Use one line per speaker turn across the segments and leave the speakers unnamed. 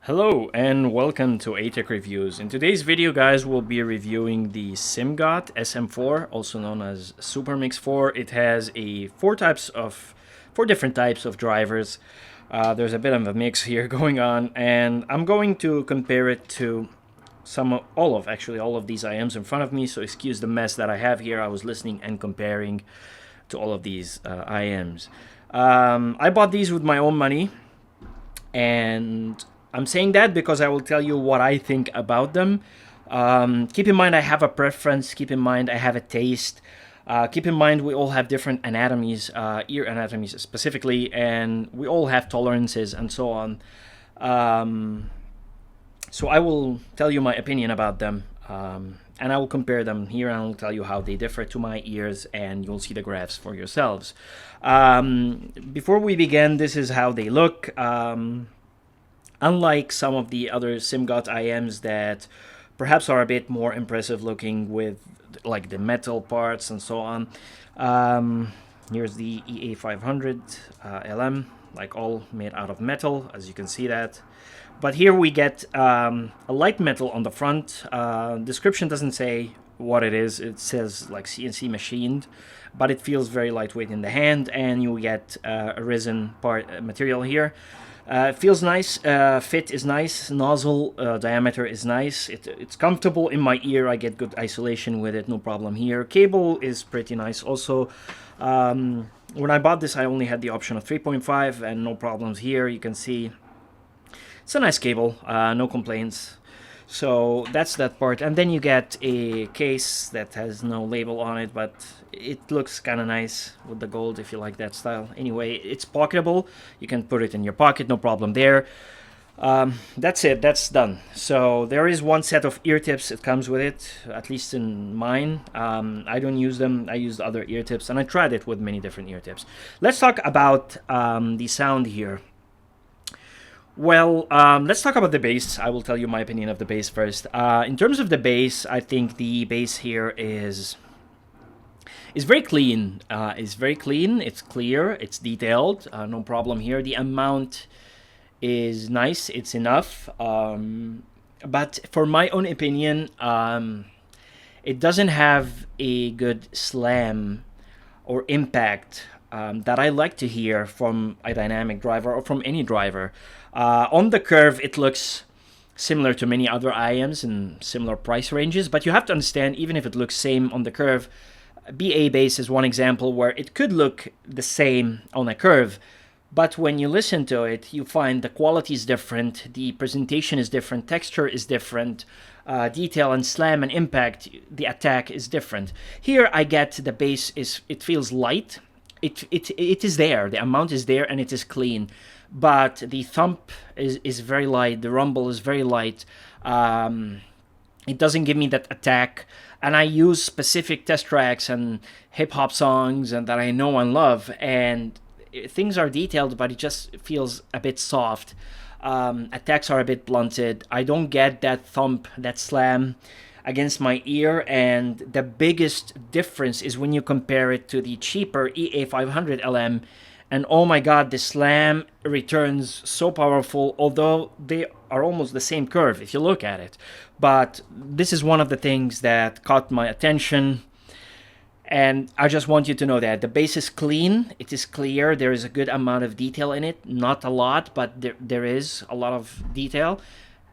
Hello and welcome to ATech Reviews. In today's video, guys, we'll be reviewing the SIMGOT SM4, also known as SuperMix 4. It has four different types of drivers. There's a bit of a mix here going on, and I'm going to compare it to all of these IMs in front of me. So excuse the mess that I have here. I was listening and comparing to all of these IMs. I bought these with my own money, and I'm saying that because I will tell you what I think about them. Keep in mind I have a preference. Keep in mind I have a taste. Keep in mind we all have different anatomies, ear anatomies specifically, and we all have tolerances and so on. So I will tell you my opinion about them, and I will compare them here, and I will tell you how they differ to my ears, and you'll see the graphs for yourselves. Before we begin, this is how they look. Unlike some of the other SIMGOT IMs that perhaps are a bit more impressive looking with like the metal parts and so on, here's the EA500 LM, like all made out of metal, as you can see that. But here we get a light metal on the front. Description doesn't say what it is. It says like CNC machined, but it feels very lightweight in the hand, and you get a resin material here. Feels nice, fit is nice, nozzle diameter is nice, it's comfortable in my ear, I get good isolation with it, no problem here. Cable is pretty nice also. When I bought this I only had the option of 3.5 and no problems here. You can see it's a nice cable, no complaints. So that's that part, and then you get a case that has no label on it, but it looks kind of nice with the gold if you like that style. Anyway, it's pocketable. You can put it in your pocket, no problem there. That's it, that's done. So there is one set of ear tips. It comes with it, at least in mine. I don't use them. I use other ear tips, and I tried it with many different ear tips. Let's talk about the sound here. Well, let's talk about the bass. I will tell you my opinion of the bass first. In terms of the bass, I think the bass here is very clean. It's very clean. It's clear. It's detailed. No problem here. The amount is nice. It's enough. But for my own opinion, it doesn't have a good slam or impact that I like to hear from a dynamic driver or from any driver. On the curve, it looks similar to many other IMs in similar price ranges, but you have to understand, even if it looks same on the curve, BA bass is one example where it could look the same on a curve, but when you listen to it, you find the quality is different, the presentation is different, texture is different, detail and slam and impact, the attack is different. Here I get the bass it feels light. It is there, the amount is there, and it is clean, but the thump is very light, the rumble is very light. It doesn't give me that attack, and I use specific test tracks and hip-hop songs and that I know and love, and things are detailed, but it just feels a bit soft. Attacks are a bit blunted. I don't get that thump, that slam against my ear, and the biggest difference is when you compare it to the cheaper EA500 LM, and oh my god, the slam returns so powerful, although they are almost the same curve if you look at it. But this is one of the things that caught my attention, and I just want you to know that the bass is clean, it is clear, there is a good amount of detail in it, not a lot, but there is a lot of detail.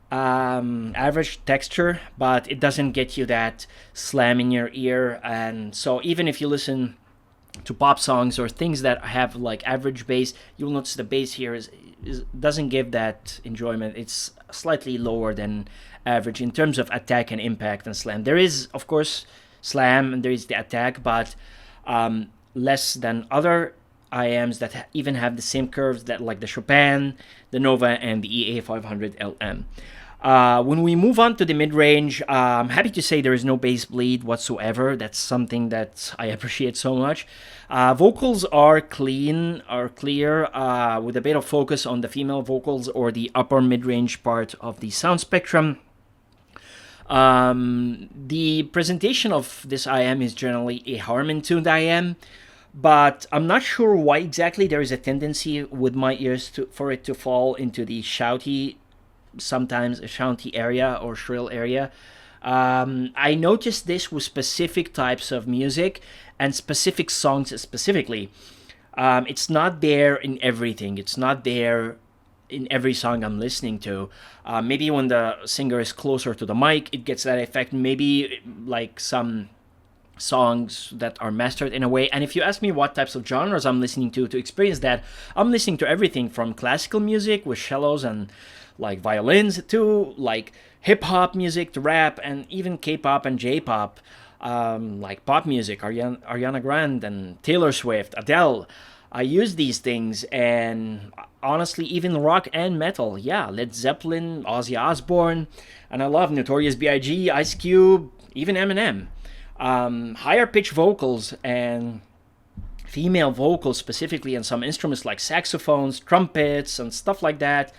Average texture, but it doesn't get you that slam in your ear. And so even if you listen to pop songs or things that have like average bass, you'll notice the bass here doesn't give that enjoyment. It's slightly lower than average in terms of attack and impact and slam. There is, of course, slam and there is the attack, but less than other IMs that even have the same curves, that like the Chopin, the Nova, and the EA500 LM. When we move on to the mid-range, I'm happy to say there is no bass bleed whatsoever. That's something that I appreciate so much. Vocals are clean, are clear, with a bit of focus on the female vocals or the upper mid-range part of the sound spectrum. The presentation of this IM is generally a Harman-tuned IM, but I'm not sure why exactly there is a tendency with my ears for it to fall into the shouty sometimes a shouty area or shrill area. I noticed this with specific types of music and specific songs specifically. It's not there in everything. It's not there in every song I'm listening to. Maybe when the singer is closer to the mic, it gets that effect. Maybe like some songs that are mastered in a way. And if you ask me what types of genres I'm listening to experience that, I'm listening to everything from classical music with cellos and like violins to like hip hop music to rap and even K-pop and J-pop, like pop music, Ariana Grande and Taylor Swift, Adele. I use these things, and honestly, even rock and metal. Yeah, Led Zeppelin, Ozzy Osbourne, and I love Notorious B.I.G., Ice Cube, even Eminem. Higher pitch vocals and female vocals specifically, and some instruments like saxophones, trumpets, and stuff like that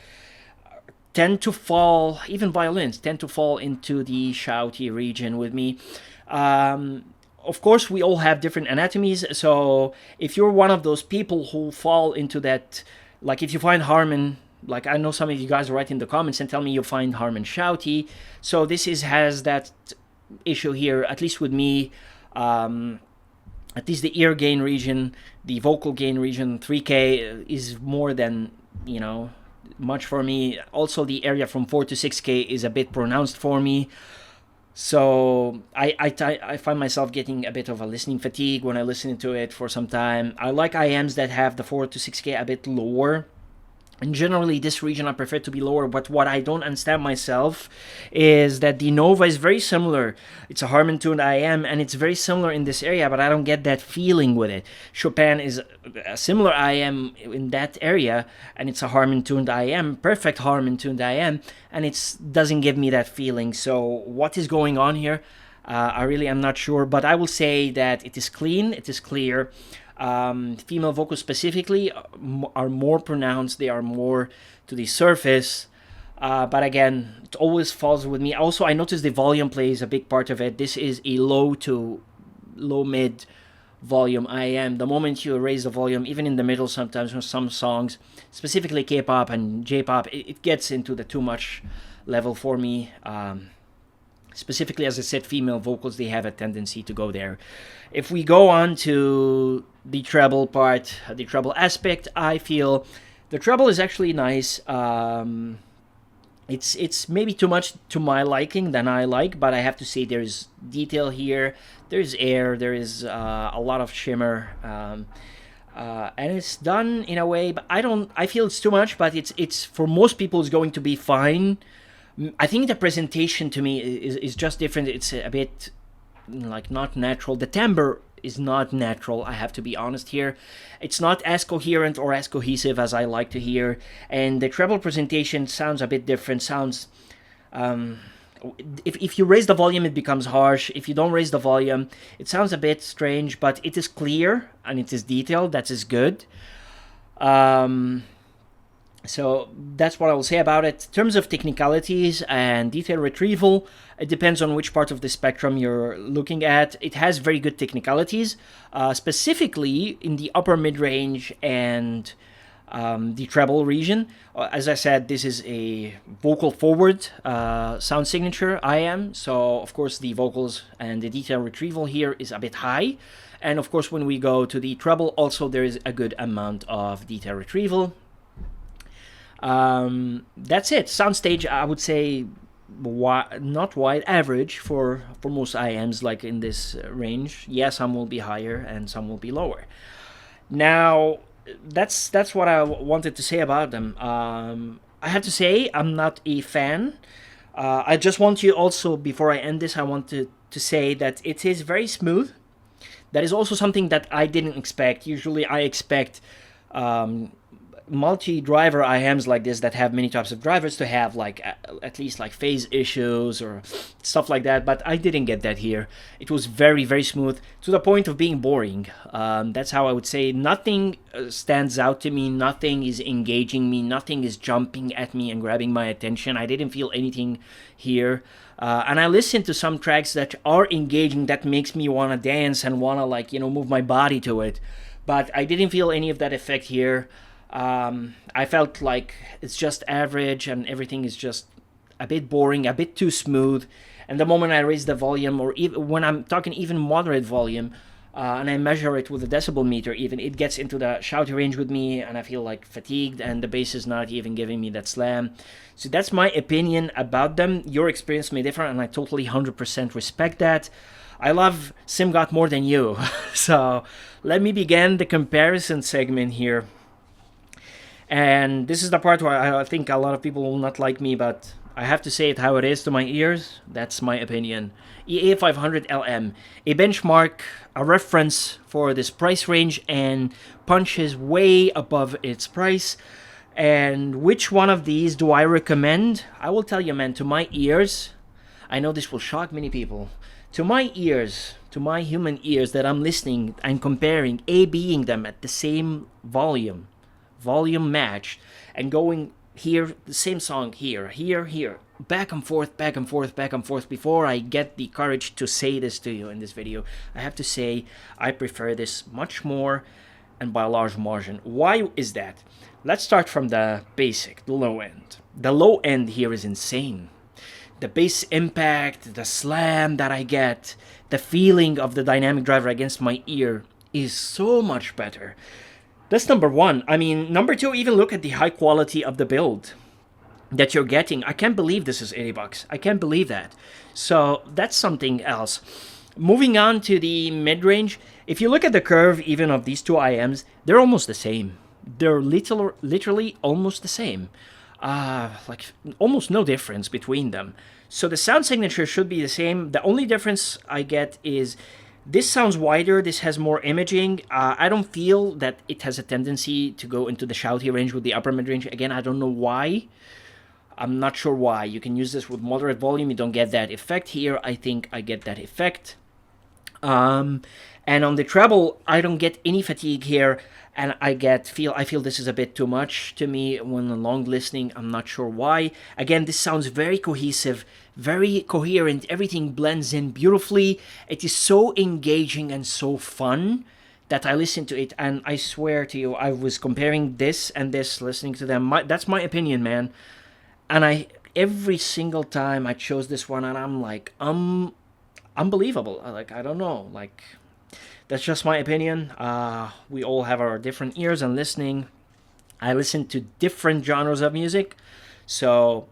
tend to fall, even violins tend to fall into the shouty region with me. Of course, we all have different anatomies, so if you're one of those people who fall into that, like if you find Harman, like I know some of you guys write in the comments and tell me you find Harman shouty, so this has that issue here, at least with me. At least the ear gain region, the vocal gain region, 3K is more than, much for me. Also, the area from 4 to 6K is a bit pronounced for me. So I find myself getting a bit of a listening fatigue when I listen to it for some time. I like IMs that have the 4 to 6K a bit lower. And generally, this region I prefer to be lower, but what I don't understand myself is that the Nova is very similar. It's a Harman-tuned IM, and it's very similar in this area, but I don't get that feeling with it. Chopin is a similar IM in that area, and it's a Harman-tuned IM, perfect Harman-tuned IM, and it doesn't give me that feeling. So what is going on here? I really am not sure, but I will say that it is clean, it is clear. Female vocals specifically are more pronounced. They are more to the surface. But again, it always falls with me. Also, I noticed the volume plays a big part of it. This is a low to low mid volume IM. The moment you raise the volume, even in the middle sometimes with some songs, specifically K-pop and J-pop, it gets into the too much level for me. Specifically, as I said, female vocals, they have a tendency to go there. If we go on to the treble part, the treble aspect, I feel the treble is actually nice. It's maybe too much to my liking than I like, but I have to say there's detail here, there's air, there is a lot of shimmer, and it's done in a way. But I feel it's too much, but it's for most people it's going to be fine. I think the presentation to me is just different. It's a bit like not natural. The timbre is not natural, I have to be honest here. It's not as coherent or as cohesive as I like to hear. And the treble presentation sounds a bit different. Sounds, if you raise the volume, it becomes harsh. If you don't raise the volume, it sounds a bit strange, but it is clear and it is detailed. That is good. So that's what I will say about it. In terms of technicalities and detail retrieval, it depends on which part of the spectrum you're looking at. It has very good technicalities, specifically in the upper mid-range and the treble region. As I said, this is a vocal forward sound signature IM, so of course the vocals and the detail retrieval here is a bit high. And of course when we go to the treble, also there is a good amount of detail retrieval. That's it. Soundstage, I would say, not wide, average for most IMs, like in this range. Yeah, some will be higher and some will be lower. Now, that's what I wanted to say about them. I have to say, I'm not a fan. I just want you also, before I end this, I want to say that it is very smooth. That is also something that I didn't expect. Usually I expect multi-driver IMs like this that have many types of drivers to have like at least like phase issues or stuff like that, but I didn't get that here. It was very, very smooth to the point of being boring. That's how I would say. Nothing stands out to me, nothing is engaging me, nothing is jumping at me and grabbing my attention. I didn't feel anything here. And I listened to some tracks that are engaging, that makes me want to dance and want to, like, move my body to it. But I didn't feel any of that effect here. I felt like it's just average and everything is just a bit boring, a bit too smooth. And the moment I raise the volume, or even when I'm talking even moderate volume, and I measure it with a decibel meter, even it gets into the shouty range with me, and I feel like fatigued, and the bass is not even giving me that slam. So that's my opinion about them. Your experience may differ, and I totally 100% respect that. I love SIMGOT more than you. So let me begin the comparison segment here. And this is the part where I think a lot of people will not like me, but I have to say it how it is to my ears. That's my opinion. EA500 LM, a benchmark, a reference for this price range, and punches way above its price. And which one of these do I recommend? I will tell you, man, to my ears, I know this will shock many people. To my ears, to my human ears that I'm listening and comparing, A-Bing them at the same volume match, and going here, the same song here, back and forth, before I get the courage to say this to you in this video. I have to say I prefer this much more, and by a large margin. Why is that? Let's start from the basic, the low end. The low end here is insane. The bass impact, the slam that I get, the feeling of the dynamic driver against my ear is so much better. That's number one. I mean, number two, even look at the high quality of the build that you're getting. I can't believe this is $80. I can't believe that. So that's something else. Moving on to the mid-range, if you look at the curve even of these two IMs, they're almost the same. They're literally almost the same. Like almost no difference between them. So the sound signature should be the same. The only difference I get is this sounds wider, this has more imaging. I don't feel that it has a tendency to go into the shouty range with the upper mid-range. Again, I don't know why. I'm not sure why. You can use this with moderate volume, you don't get that effect. Here, I think I get that effect. And on the treble, I don't get any fatigue here, and I feel this is a bit too much to me when long listening. I'm not sure why. Again, this sounds very cohesive, very coherent. Everything blends in beautifully. It is so engaging and so fun that I listen to it, and I swear to you, I was comparing this and this, listening to them. That's my opinion, man. And every single time I chose this one, and I'm like, unbelievable. I don't know, like, that's just my opinion. We all have our different ears and listening. I listen to different genres of music, so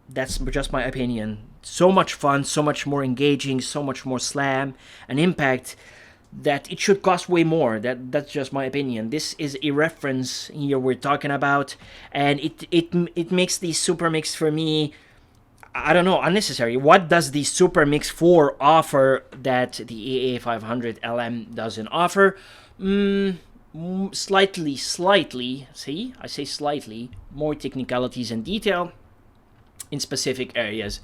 that's just my opinion. So much fun, so much more engaging, so much more slam and impact that it should cost way more. That's just my opinion. This is a reference here we're talking about, and it makes the SuperMix for me, I don't know, unnecessary. What does the SuperMix 4 offer that the EA500 LM doesn't offer? Slightly, see, I say slightly, more technicalities and detail in specific areas,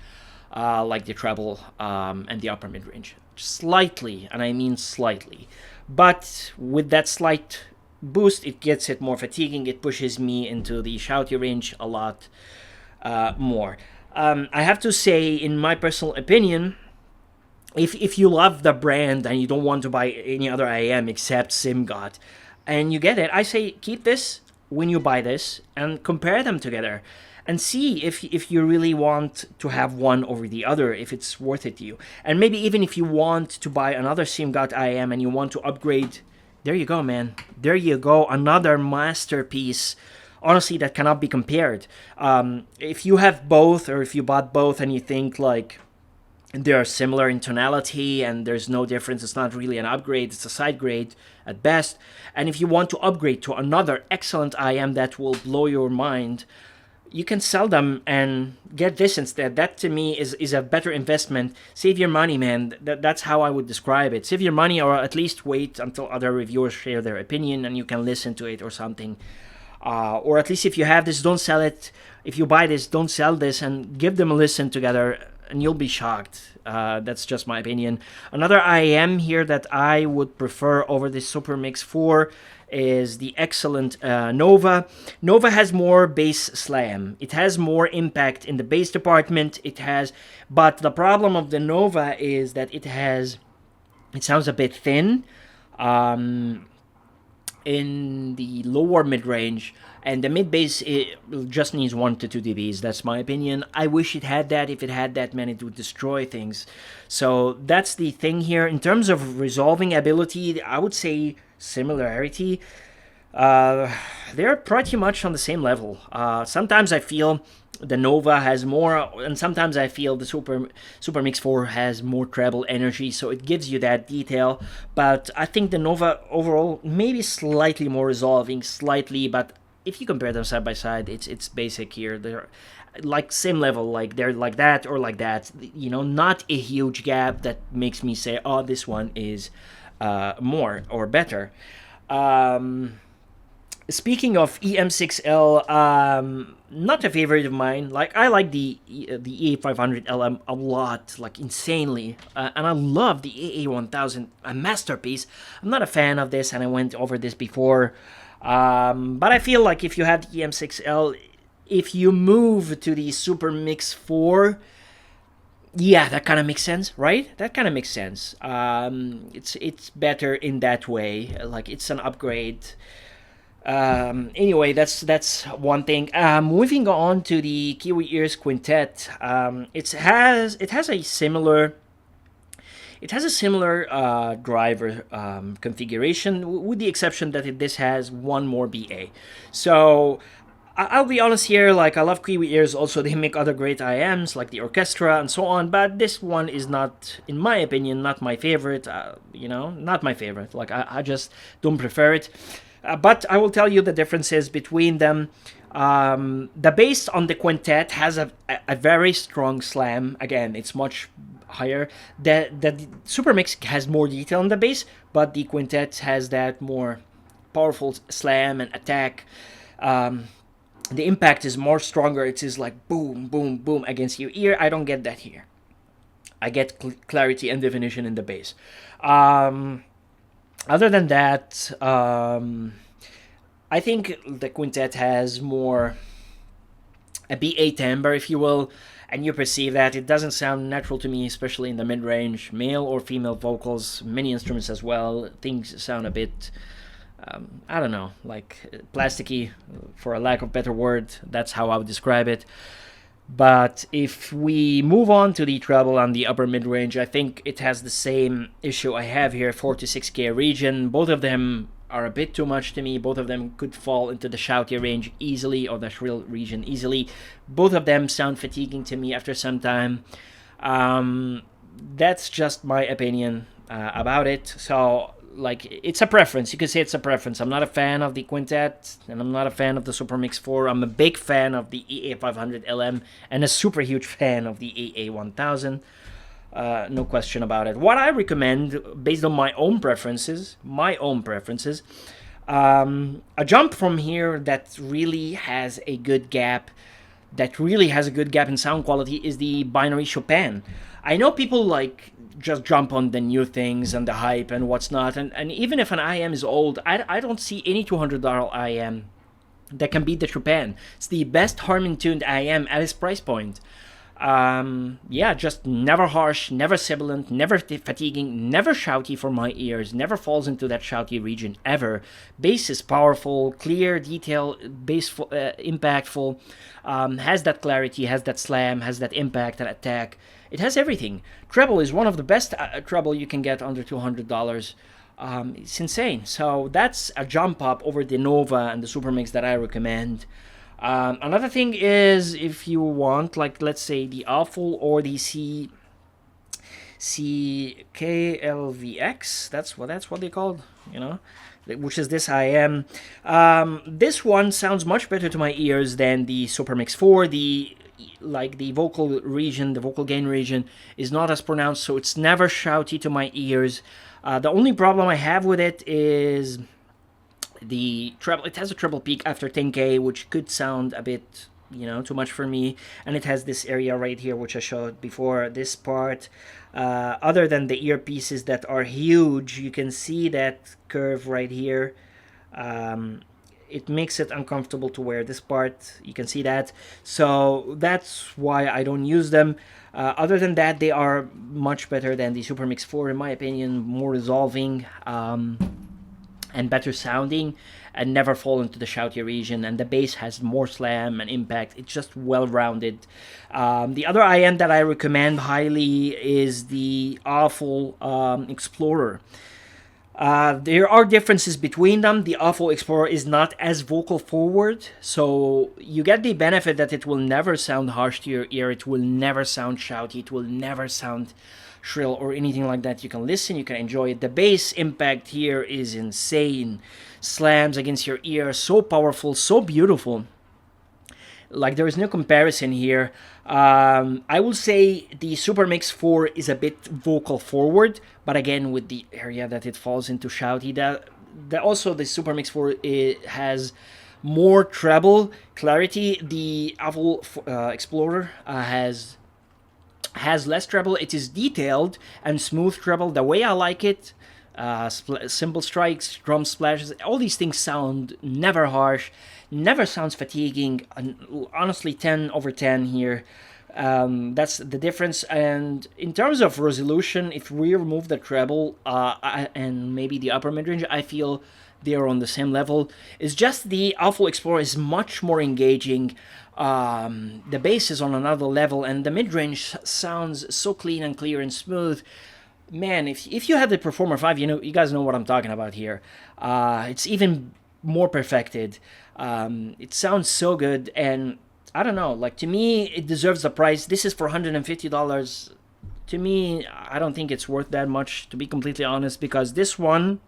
like the treble and the upper mid-range. Slightly, and I mean slightly. But with that slight boost, it gets it more fatiguing. It pushes me into the shouty range a lot more. I have to say, in my personal opinion, if you love the brand and you don't want to buy any other IM except SIMGOT, and you get it, I say keep this when you buy this and compare them together and see if you really want to have one over the other, if it's worth it to you. And maybe even if you want to buy another SIMGOT IM and you want to upgrade, there you go, man. There you go, another masterpiece. Honestly, that cannot be compared. If you have both, or if you bought both and you think like they are similar in tonality and there's no difference, it's not really an upgrade, it's a side grade at best. And if you want to upgrade to another excellent IM that will blow your mind, you can sell them and get this instead. That to me is a better investment. Save your money, man. That's how I would describe it. Save your money, or at least wait until other reviewers share their opinion and you can listen to it or something. Or at least if you have this, don't sell it. If you buy this, don't sell this, and give them a listen together, and you'll be shocked. That's just my opinion. Another IM here that I would prefer over the SuperMix 4 is the excellent Nova. Nova has more bass slam. It has more impact in the bass department. But the problem of the Nova is that it sounds a bit thin. In the lower mid-range, and the mid bass it just needs 1 to 2 dBs. That's my opinion. I wish it had that. If it had that, man, it would destroy things. So that's the thing here. In terms of resolving ability, I would say similarity. They're pretty much on the same level. Sometimes I feel the Nova has more, and sometimes I feel the SuperMix 4 has more treble energy, so it gives you that detail. But I think the Nova overall maybe slightly more resolving, slightly, but if you compare them side by side, it's basic here. They're like same level, like they're like that or like that. You know, not a huge gap that makes me say, oh, this one is more or better. Speaking of EM6L, not a favorite of mine. Like I like the EA500 LM a lot, like insanely, and I love the AA1000, a masterpiece. I'm not a fan of this, and I went over this before. But I feel like if you have the EM6L, if you move to the SuperMix 4, yeah, that kind of makes sense, right? That kind of makes sense. It's better in that way. Like it's an upgrade. Anyway, that's one thing. Moving on to the Kiwi Ears Quintet, it has a similar driver configuration, with the exception that this has one more BA. So I'll be honest here, like I love Kiwi Ears. Also, they make other great IMs like the Orchestra and so on, but this one is not, in my opinion, not my favorite. Not my favorite. Like I just don't prefer it. But I will tell you the differences between them. The bass on the Quintet has a very strong slam. Again, it's much higher. The SuperMix has more detail on the bass, but the Quintet has that more powerful slam and attack. The impact is more stronger. It is like boom, boom, boom against your ear. I don't get that here. I get clarity and definition in the bass. Other than that, I think the Quintet has more a BA timbre, if you will, and you perceive that. It doesn't sound natural to me, especially in the mid-range. Male or female vocals, many instruments as well. Things sound a bit, I don't know, like plasticky, for a lack of better word. That's how I would describe it. But if we move on to the treble on the upper mid-range, I think it has the same issue I have here, 4 to 6K region. Both of them are a bit too much to me. Both of them could fall into the shouty range easily, or the shrill region easily. Both of them sound fatiguing to me after some time. That's just my opinion about it. So, like, it's a preference. You could say it's a preference. I'm not a fan of the Quintet, and I'm not a fan of the SuperMix 4. I'm a big fan of the EA500 LM, and a super huge fan of the AA1000. No question about it. What I recommend, based on my own preferences, a jump from here that really has a good gap, in sound quality, is the binary Chopin. I know people like just jump on the new things and the hype and what's not, and even if an IM is old, I don't see any $200 IM that can beat the Chopin. It's the best harmony-tuned IM at its price point. Just never harsh, never sibilant, never fatiguing, never shouty for my ears, never falls into that shouty region ever. Bass is powerful, clear, detail, bass impactful, has that clarity, has that slam, has that impact and attack. It has everything. Treble is one of the best treble you can get under $200. It's insane. So that's a jump up over the Nova and the SuperMix that I recommend. Another thing is, if you want, like, let's say the Awful or the CKLVX, that's what they called, which is this IM. This one sounds much better to my ears than the SuperMix 4. The vocal region, the vocal gain region is not as pronounced, so it's never shouty to my ears. The only problem I have with it is the treble. It has a treble peak after 10K, which could sound a bit, too much for me. And it has this area right here, which I showed before, this part. Other than the earpieces that are huge, you can see that curve right here. It makes it uncomfortable to wear this part. You can see that. So that's why I don't use them. Other than that, they are much better than the SuperMix 4, in my opinion, more resolving. and better sounding, and never fall into the shouty region. And the bass has more slam and impact. It's just well-rounded. The other IM that I recommend highly is the Awful Explorer. There are differences between them. The Awful Explorer is not as vocal forward, so you get the benefit that it will never sound harsh to your ear. It will never sound shouty. It will never sound shrill or anything like that. You can listen, you can enjoy it. The bass impact here is insane. Slams against your ear, so powerful, so beautiful. Like, there is no comparison here. I will say the SuperMix 4 is a bit vocal forward, but again, with the area that it falls into shouty, that also the SuperMix 4 has more treble clarity. The Awful Explorer has less treble. It is detailed and smooth treble the way I like it. Cymbal strikes, drum splashes, all these things sound never harsh, never sounds fatiguing. Honestly, 10 over 10 here. That's the difference. And in terms of resolution, if we remove the treble and maybe the upper mid-range, I feel they're on the same level. It's just the Awful Explorer is much more engaging. The bass is on another level, and the mid-range sounds so clean and clear and smooth. Man, if you have the Performer 5, you guys know what I'm talking about here. It's even more perfected. It sounds so good, and I don't know, like, to me, it deserves the price. This is for $150. To me, I don't think it's worth that much, to be completely honest, because this one,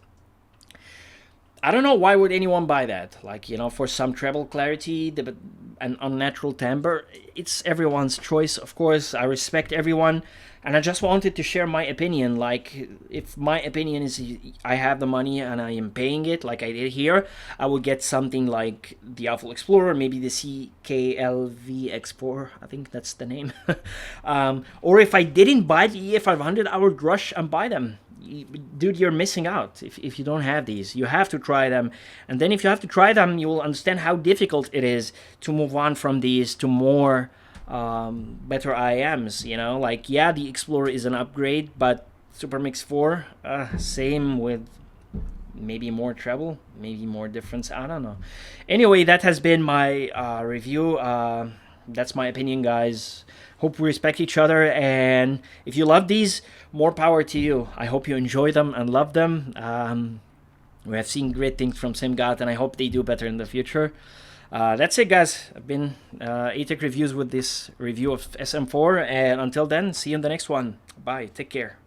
I don't know why would anyone buy that. Like, for some treble clarity, an unnatural timbre, it's everyone's choice, of course. I respect everyone, and I just wanted to share my opinion. Like, if my opinion is I have the money and I am paying it, like I did here, I would get something like the Awful Explorer, maybe the CKLV Explorer, I think that's the name. Or if I didn't buy the EA500, I would rush and buy them. Dude, you're missing out if you don't have these. You have to try them, and then if you have to try them, you will understand how difficult it is to move on from these to more better IMs. Like, yeah, the Explorer is an upgrade, but SuperMix 4, same with maybe more treble, maybe more difference, I don't know. Anyway, that has been my review. That's my opinion, guys. Hope we respect each other, and if you love these, more power to you. I hope you enjoy them and love them. We have seen great things from SIMGOT, and I hope they do better in the future. That's it, guys. I've been ATech Reviews with this review of SM4, and until then, see you in the next one. Bye. Take care.